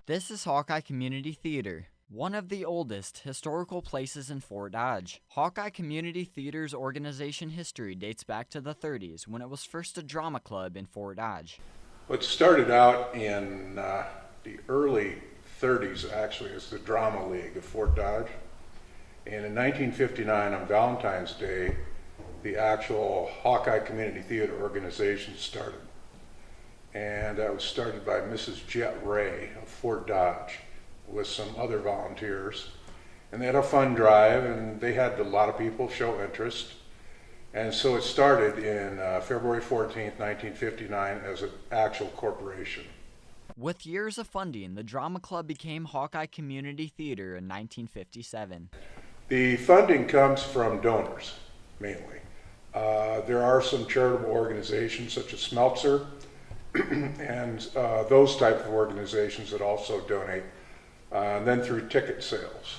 This is Hawkeye Community Theater, one of the oldest historical places in Fort Dodge. Hawkeye Community Theater's organization history dates back to the 30s when it was first a drama club in Fort Dodge. It started out in the early 30s actually as the Drama League of Fort Dodge. And in 1959 on Valentine's Day, the actual Hawkeye Community Theater organization started. And that was started by Mrs. Jet Ray of Fort Dodge with some other volunteers. And they had a fund drive and they had a lot of people show interest. And so it started in February 14th, 1959 as an actual corporation. With years of funding, the drama club became Hawkeye Community Theater in 1957. The funding comes from donors, mainly. There are some charitable organizations such as Smeltzer and those type of organizations that also donate, and then through ticket sales.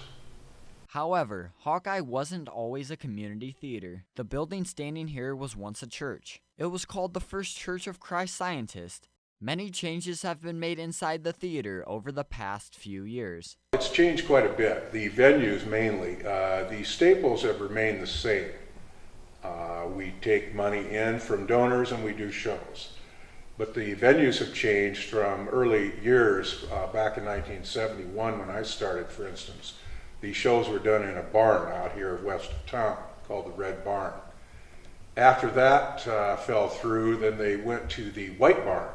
However, Hawkeye wasn't always a community theater. The building standing here was once a church. It was called the First Church of Christ Scientist. Many changes have been made inside the theater over the past few years. It's changed quite a bit. The venues mainly. The staples have remained the same. We take money in from donors and we do shows. But the venues have changed from early years, back in 1971 when I started, for instance. The shows were done in a barn out here west of town called the Red Barn. After that fell through, then they went to the White Barn,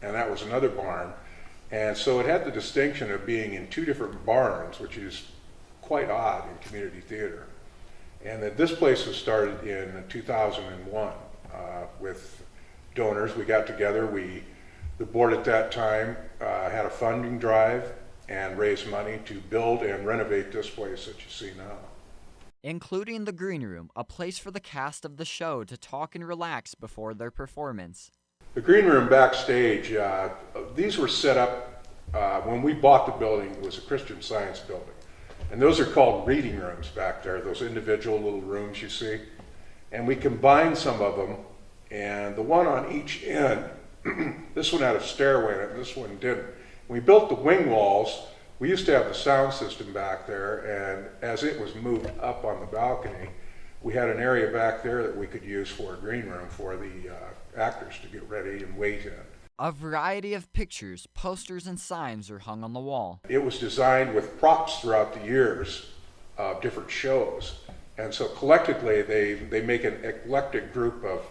and that was another barn. And so it had the distinction of being in two different barns, which is quite odd in community theater. And that this place was started in 2001 with donors. We got together, the board at that time had a funding drive and raised money to build and renovate this place that you see now. Including the green room, a place for the cast of the show to talk and relax before their performance. The green room backstage, these were set up when we bought the building. It was a Christian Science building. And those are called reading rooms back there, those individual little rooms you see. And we combined some of them, and the one on each end, this one had a stairway in it, and this one didn't. When we built the wing walls, we used to have the sound system back there, and as it was moved up on the balcony, we had an area back there that we could use for a green room for the actors to get ready and wait in. A variety of pictures, posters, and signs are hung on the wall. It was designed with props throughout the years of different shows. And so collectively, they make an eclectic group of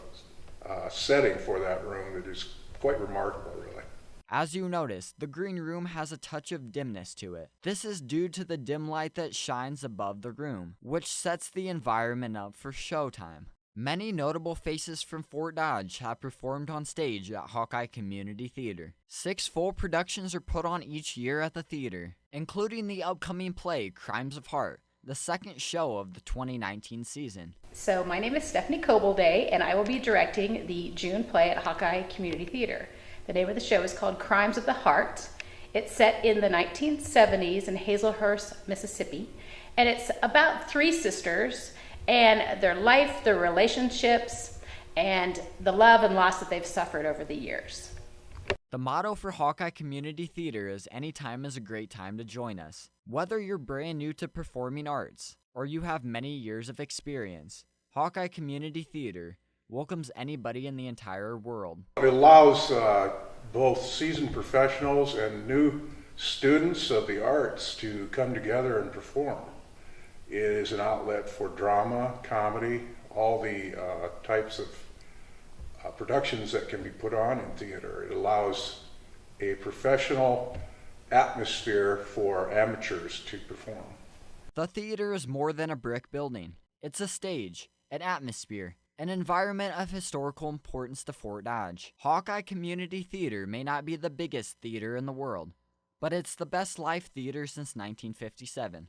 setting for that room that is quite remarkable, really. As you notice, the green room has a touch of dimness to it. This is due to the dim light that shines above the room, which sets the environment up for showtime. Many notable faces from Fort Dodge have performed on stage at Hawkeye Community Theater. 6 full productions are put on each year at the theater, including the upcoming play Crimes of Heart, the second show of the 2019 season. So my name is Stephanie Cobalday, and I will be directing the June play at Hawkeye Community Theater. The name of the show is called Crimes of the Heart. It's set in the 1970s in Hazelhurst, Mississippi, and it's about 3 sisters and their life, their relationships, and the love and loss that they've suffered over the years. The motto for Hawkeye Community Theater is "Any time is a great time to join us." Whether you're brand new to performing arts or you have many years of experience, Hawkeye Community Theater welcomes anybody in the entire world. It allows both seasoned professionals and new students of the arts to come together and perform. It is an outlet for drama, comedy, all the types of productions that can be put on in theater. It allows a professional atmosphere for amateurs to perform. The theater is more than a brick building. It's a stage, an atmosphere, an environment of historical importance to Fort Dodge. Hawkeye Community Theater may not be the biggest theater in the world, but it's the best live theater since 1957.